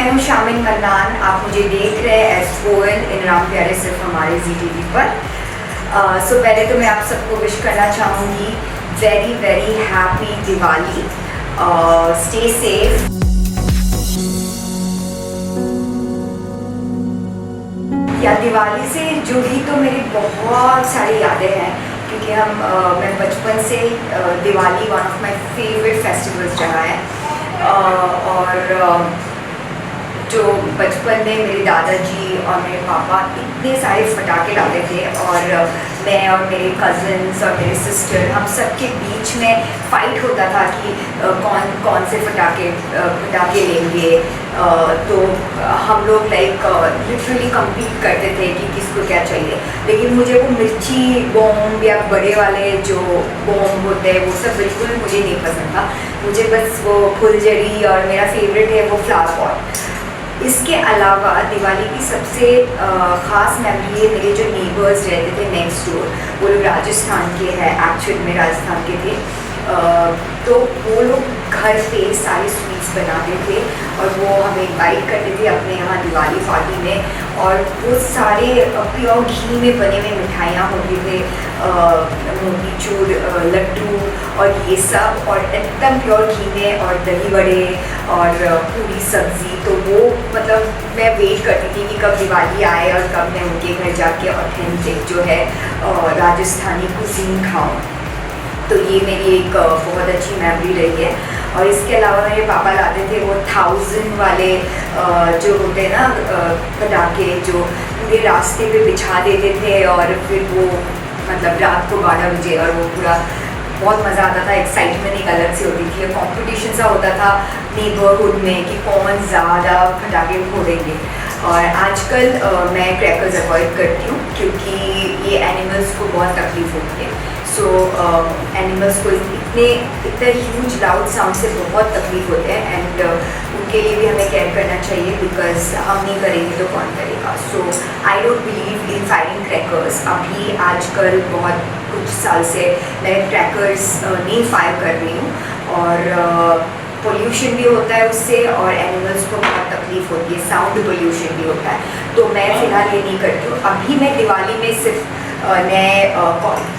मैं हूँ शामिन मन्नान। आप मुझे देख रहे हैं एज कोयल इन राम प्यारे सिर्फ हमारे ZTV पर। सो पहले तो मैं आप सबको विश करना चाहूँगी very very happy Diwali. Stay safe. या दिवाली से जुड़ी तो मेरी बहुत सारी यादें हैं, क्योंकि मैं बचपन से Diwali one of my favourite festivals रहा है। और जो बचपन में मेरे दादाजी और मेरे पापा इतने सारे फटाके लाते थे, और मैं और मेरे कज़न्स और मेरे सिस्टर हम सब के बीच में फ़ाइट होता था कि कौन कौन से फटाके लेंगे। तो हम लोग लिटरली कम्पीट करते थे कि किसको क्या चाहिए। लेकिन मुझे वो मिर्ची बॉम्ब या बड़े वाले जो बॉम्ब होते हैं वो सब बिल्कुल मुझे नहीं पसंद था। मुझे बस वो फुलझड़ी, और मेरा फेवरेट है वो फ्लावर पॉट। इसके अलावा दिवाली की सबसे ख़ास मेमोरी है मेरे जो नेबर्स रहते थे नेक्स्ट डोर। वो लोग राजस्थान के हैं, एक्चुअल में राजस्थान के थे। तो वो लोग घर पे सारे स्वीट्स बनाते थे और वो हमें इनवाइट करते थे अपने यहाँ दिवाली पार्टी में। और वो सारे प्योर घी में बने हुए मिठाइयाँ होती थे, मोतीचूर, लड्डू और ये सब, और एकदम प्योर घी में, और दही बड़े और पूरी सब्ज़ी। तो वो मतलब मैं वेट करती थी कि कब दिवाली आए और कब मैं उनके घर जाके ऑथेंटिक जो है राजस्थानी कुजीन खाऊं। तो ये मेरी एक बहुत अच्छी मेमोरी रही है। और इसके अलावा मेरे पापा लाते थे वो 1000 वाले जो होते हैं ना पटाखे, जो पूरे रास्ते पे बिछा देते थे, और फिर वो मतलब रात को 12 बजे, और वो पूरा बहुत मज़ा आता था। एक्साइटमेंट एक अलग से होती थी। कॉम्पिटिशन सा होता था नेबरहुड में कि कौन ज़्यादा पटाखे फोड़ेंगे। और आजकल मैं क्रैकर्स अवॉइड करती हूँ, क्योंकि ये एनिमल्स को बहुत तकलीफ़ होती है। सो एनिमल्स को इतने ह्यूज लाउड साउंड से बहुत तकलीफ होते हैं, एंड उनके लिए भी हमें केयर करना चाहिए, बिकॉज हम नहीं करेंगे तो कौन करेगा। So I don't believe in firing crackers. अभी आजकल बहुत कुछ साल से मैं क्रैकर्स नहीं फायर कर रही हूँ, और पोल्यूशन भी होता है उससे, और एनिमल्स को बहुत तकलीफ होती है, साउंड पोल्यूशन भी होता है। तो मैं फ़िलहाल ये नहीं करती हूँ। अभी मैं दिवाली में सिर्फ नए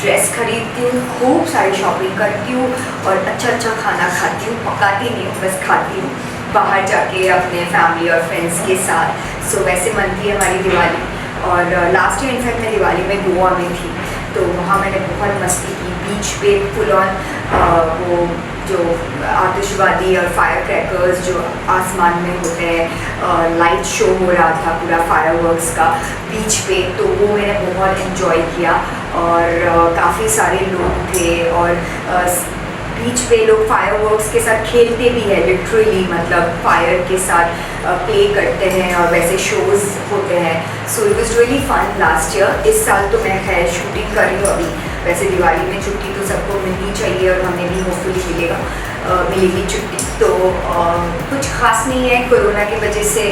ड्रेस खरीदती हूँ, खूब सारी शॉपिंग करती हूँ, और अच्छा अच्छा खाना खाती हूँ। पकाती नहीं हूँ, बस खाती हूँ बाहर जाके अपने फैमिली और फ्रेंड्स के साथ। सो वैसे मनती है हमारी दिवाली। और लास्ट ईयर इनफैक्ट मैं दिवाली में गोवा में थी, तो वहाँ मैंने बहुत मस्ती की। बीच पे फुल ऑन वो जो आतिशबाजी और फायर क्रैकर्स जो आसमान में होते हैं, लाइट शो हो रहा था पूरा फायरवर्क्स का बीच पे, तो वो मैंने बहुत एंजॉय किया। और काफ़ी सारे लोग थे, और बीच पे लोग फायरवर्क्स के साथ खेलते भी हैं, लिटरली मतलब फायर के साथ प्ले करते हैं, और वैसे शोज़ होते हैं। So it was really fun last year. इस साल तो मैं खैर शूटिंग कर रही हूँ अभी। वैसे दिवाली में छुट्टी तो सबको मिलनी चाहिए, और हमें भी होपफुली मिलेगी छुट्टी। तो कुछ ख़ास नहीं है, कोरोना की वजह से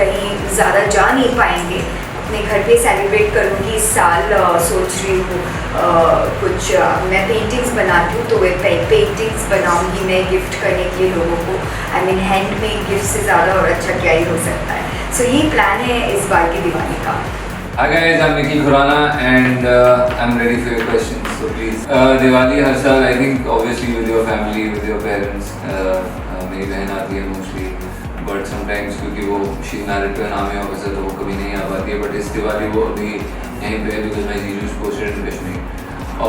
कहीं ज़्यादा जा नहीं पाएंगे। अपने घर पे सेलिब्रेट करूँगी इस साल। सोच रही हूँ कुछ मैं पेंटिंग्स बनाती हूँ, तो वे पेंटिंग्स बनाऊँगी मैं गिफ्ट करने के लिए लोगों को। आई मीन हैंडमेड गिफ्ट से ज़्यादा और अच्छा क्या ही हो सकता है। सो ये प्लान है इस बार की दिवाली का। Hi guys, I'm Nikhil Khurana and I'm ready for your questions. So please. Diwali हर साल I think obviously with your family, with your parents. मेरी बहन आती है mostly, but sometimes क्योंकि वो she's married to an army officer तो वो कभी नहीं आ पाती है. But इस दिवाली वो अभी यहीं पे है because my जीजू is posted in Kashmir.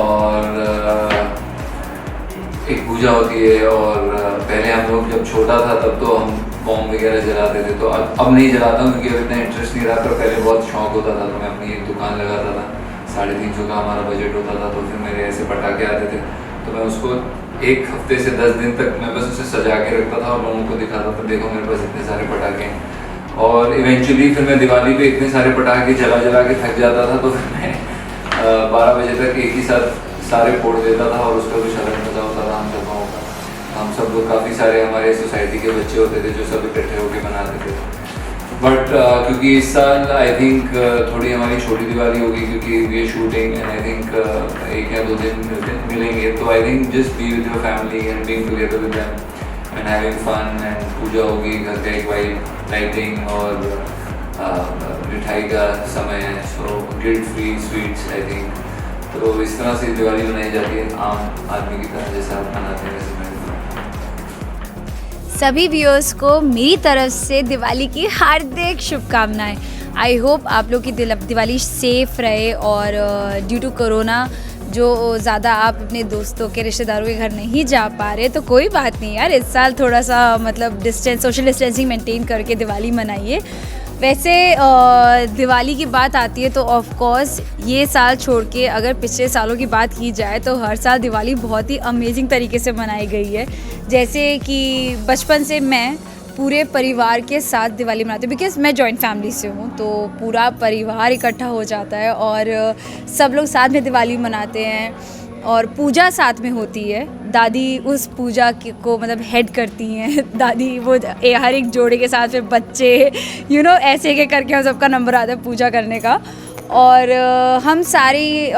और एक पूजा होती है, और पहले हम लोग जब छोटा था तब तो हम बॉम्ब वगैरह जलाते थे। तो अब नहीं जलाता हूँ क्योंकि अब इतना इंटरेस्ट नहीं रहा। पर पहले बहुत शौक होता था, तो मैं अपनी एक दुकान लगाता था। 350 का हमारा बजट होता था, तो फिर मेरे ऐसे पटाखे आते थे, तो मैं उसको एक हफ्ते से 10 दिन तक मैं बस उसे सजा के रखता था और लोगों को दिखाता था, देखो मेरे पास इतने सारे पटाखे हैं। और इवेंचुअली फिर मैं दिवाली पे इतने सारे पटाखे जला के थक जाता था, तो फिर मैं 12 बजे तक एक ही साथ सारे फोड़ देता था, और उसका कुछ अलग मज़ा होता था हम सब लोगों का। हम सब लोग काफ़ी सारे हमारे सोसाइटी के बच्चे होते थे जो सब इकट्ठे होकर बनाते थे। बट क्योंकि इस साल आई थिंक थोड़ी हमारी छोटी दिवाली होगी, क्योंकि we shooting and I think 1 या 2 दिन मिलेंगे, तो I think just be with your family and being together with them and having fun and पूजा होगी, घर का एक वाइब, लाइटिंग और मिठाई का समय है, so guilt free sweets I think. तो इस तरह से दिवाली मनाई जाती है आम आदमी की तरह, जैसा आप मनाते हैं वैसे मैं। सभी व्यूअर्स को मेरी तरफ से दिवाली की हार्दिक शुभकामनाएं। आई होप आप लोग की दिवाली सेफ रहे और ड्यू टू कोरोना जो ज़्यादा आप अपने दोस्तों के रिश्तेदारों के घर नहीं जा पा रहे, तो कोई बात नहीं यार, इस साल थोड़ा सा मतलब सोशल डिस्टेंसिंग मेंटेन करके दिवाली मनाइए। वैसे दिवाली की बात आती है तो ऑफ कोर्स ये साल छोड़ के अगर पिछले सालों की बात की जाए तो हर साल दिवाली बहुत ही अमेजिंग तरीके से मनाई गई है। जैसे कि बचपन से मैं पूरे परिवार के साथ दिवाली मनाती हूँ, बिकॉज़ मैं जॉइंट फैमिली से हूँ, तो पूरा परिवार इकट्ठा हो जाता है और सब लोग साथ में दिवाली मनाते हैं और पूजा साथ में होती है। दादी उस पूजा को मतलब हेड करती हैं दादी, वो हर एक जोड़े के साथ में बच्चे ऐसे एक करके हम सबका नंबर आता है पूजा करने का। और हम सारे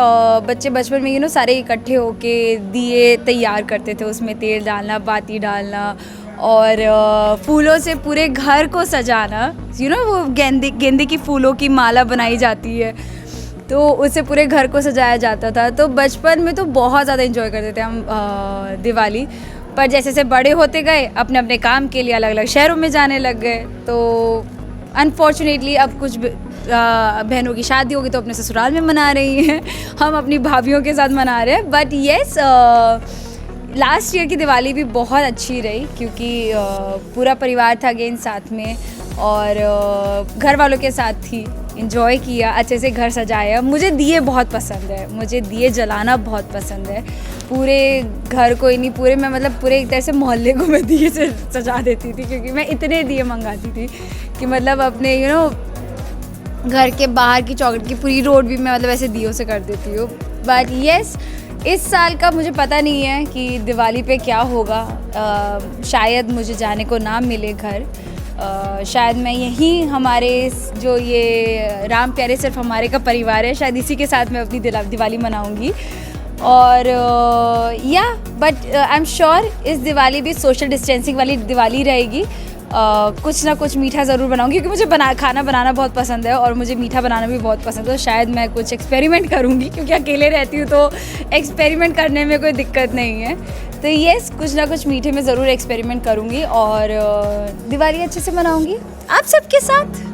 बच्चे बचपन में सारे इकट्ठे होके दिए तैयार करते थे, उसमें तेल डालना, बाती डालना और फूलों से पूरे घर को सजाना। वो गेंदे की फूलों की माला बनाई जाती है, तो उससे पूरे घर को सजाया जाता था। तो बचपन में तो बहुत ज़्यादा एंजॉय करते थे हम दिवाली। पर जैसे जैसे बड़े होते गए अपने अपने काम के लिए अलग अलग शहरों में जाने लग गए, तो अनफॉर्चुनेटली अब कुछ बहनों की शादी होगी तो अपने ससुराल में मना रही हैं, हम अपनी भाभीयों के साथ मना रहे हैं। बट येस, लास्ट ईयर की दिवाली भी बहुत अच्छी रही क्योंकि पूरा परिवार था अगेन साथ में और घर वालों के साथ थी, इन्जॉय किया, अच्छे से घर सजाया। मुझे दिए बहुत पसंद है, मुझे दिए जलाना बहुत पसंद है। पूरे घर को ही नहीं, पूरे मैं मतलब पूरे एक तरह से मोहल्ले को मैं दिए से सजा देती थी क्योंकि मैं इतने दिए मंगाती थी कि मतलब अपने घर के बाहर की चौखट की पूरी रोड भी मैं मतलब ऐसे दियों से कर देती हूँ। बट येस, इस साल का मुझे पता नहीं है कि दिवाली पे क्या होगा। शायद मुझे जाने को ना मिले घर, शायद मैं यहीं हमारे जो ये राम प्यारे सिर्फ हमारे का परिवार है, शायद इसी के साथ मैं अपनी दिवाली मनाऊंगी। और या बट आई एम श्योर इस दिवाली भी सोशल डिस्टेंसिंग वाली दिवाली रहेगी। कुछ ना कुछ मीठा ज़रूर बनाऊंगी क्योंकि मुझे खाना बनाना बहुत पसंद है और मुझे मीठा बनाना भी बहुत पसंद है। तो शायद मैं कुछ एक्सपेरिमेंट करूंगी क्योंकि अकेले रहती हूँ तो एक्सपेरिमेंट करने में कोई दिक्कत नहीं है। तो येस, कुछ ना कुछ मीठे में ज़रूर एक्सपेरिमेंट करूंगी और दिवाली अच्छे से मनाऊंगी आप सबके साथ।